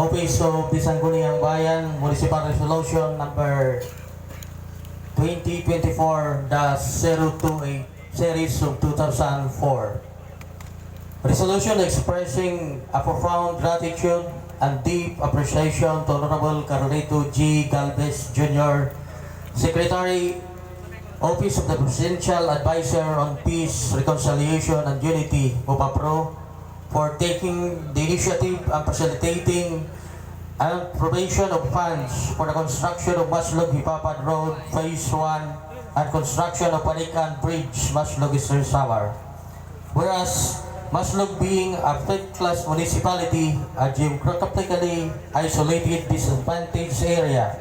Office of the Sangguniang Bayan Municipal Resolution number 2024-028 series of 2004. Resolution expressing a profound gratitude and deep appreciation to Honorable Carlito G. Galvez Jr., Secretary, Office of the Presidential Advisor on Peace, Reconciliation and Unity, OPAPRO, for taking the initiative and facilitating and appropriation of funds for the construction of Maslog-Hipapad Road Phase 1 and construction of Panikan Bridge, Maslog, Eastern Samar. Whereas Maslog being a fifth-class municipality, a geographically isolated disadvantaged area,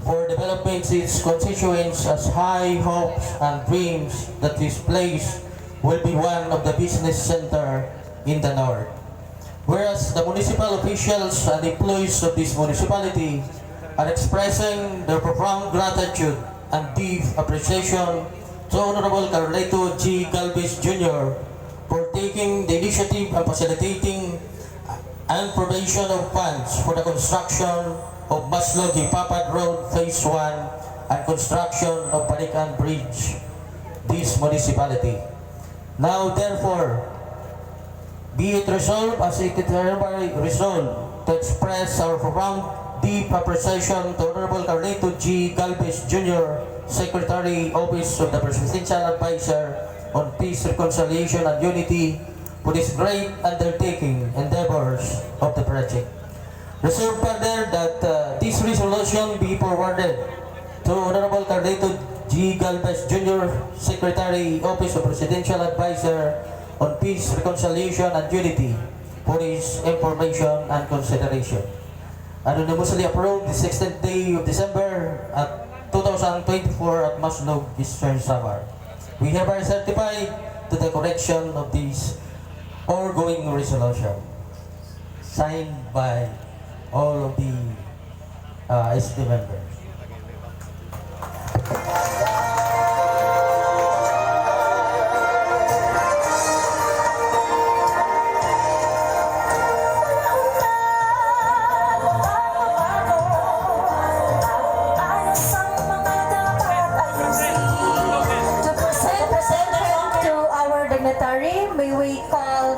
for developing its constituents as high hopes and dreams that this place will be one of the business center in the north. Whereas the municipal officials and employees of this municipality are expressing their profound gratitude and deep appreciation to Honorable Carlito G. Galvez Jr. for taking the initiative and facilitating and provision of funds for the construction of Maslog-Hipapad Road Phase 1 and construction of Panikan Bridge, this municipality. Now therefore, be it resolved as it is hereby resolved to express our profound deep appreciation to Honorable Carlito G. Galvez Jr., Secretary, Office of the Presidential Advisor on Peace, Reconciliation and Unity, for this great undertaking endeavors of the project. Resolved further that this resolution be forwarded to Honorable Carlito G. Galvez Jr., Secretary, Office of Presidential Advisor on Peace, Reconciliation and Unity, for his information and consideration. Unanimously approved the 16th day of December at 2024 at Maslog, Eastern Samar. We hereby certify to the correction of this foregoing resolution, signed by all of the SD members. May we call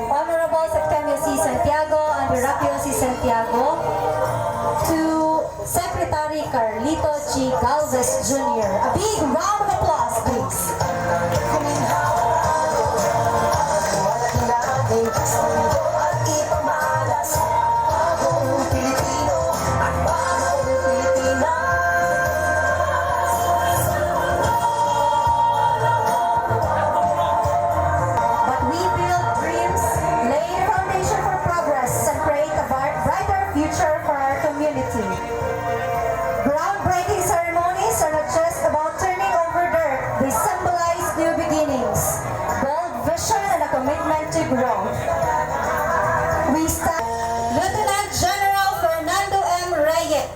Honorable Septemio C. Santiago and Rapio C. Santiago to Secretary Carlito G. Galvez Jr. A big round of applause, please. Groundbreaking ceremonies are not just about turning over dirt. They symbolize new beginnings, bold vision, and a commitment to growth. We start Lieutenant General Fernando M. Reyes.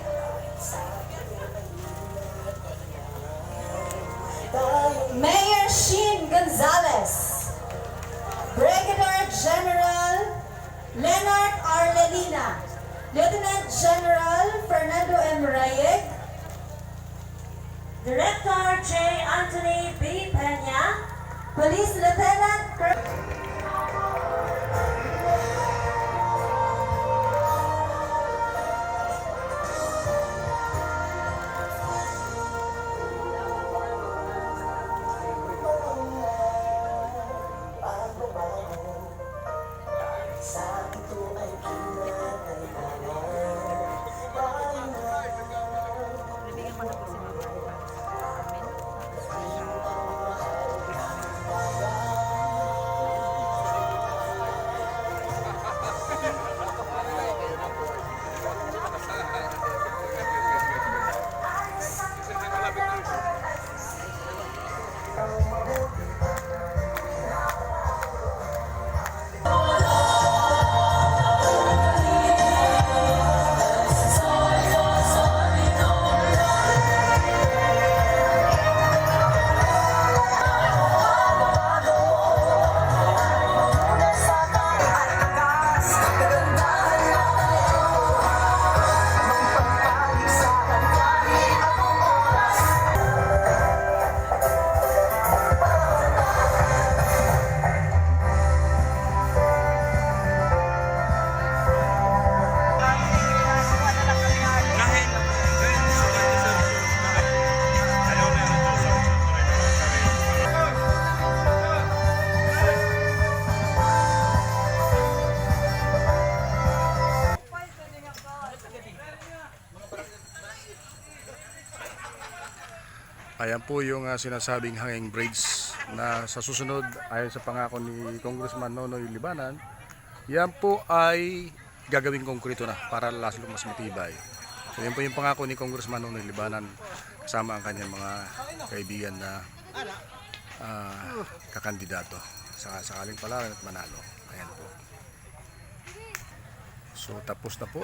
Mayor Sheen Gonzalez. Brigadier General Leonard Arlelina. Lieutenant General Fernando M. Reyes, Director J. Anthony B. Peña, Police Lieutenant Ayan po yung sinasabing hanging bridge na sa susunod ayon sa pangako ni Congressman Nonoy Libanan, yan po ay gagawing konkreto na para lalong mas matibay. So yan po yung pangako ni Congressman Nonoy Libanan kasama ang kanyang mga kaibigan na kakandidato sa sakaling palaran at manalo. Ayan po. So tapos na po.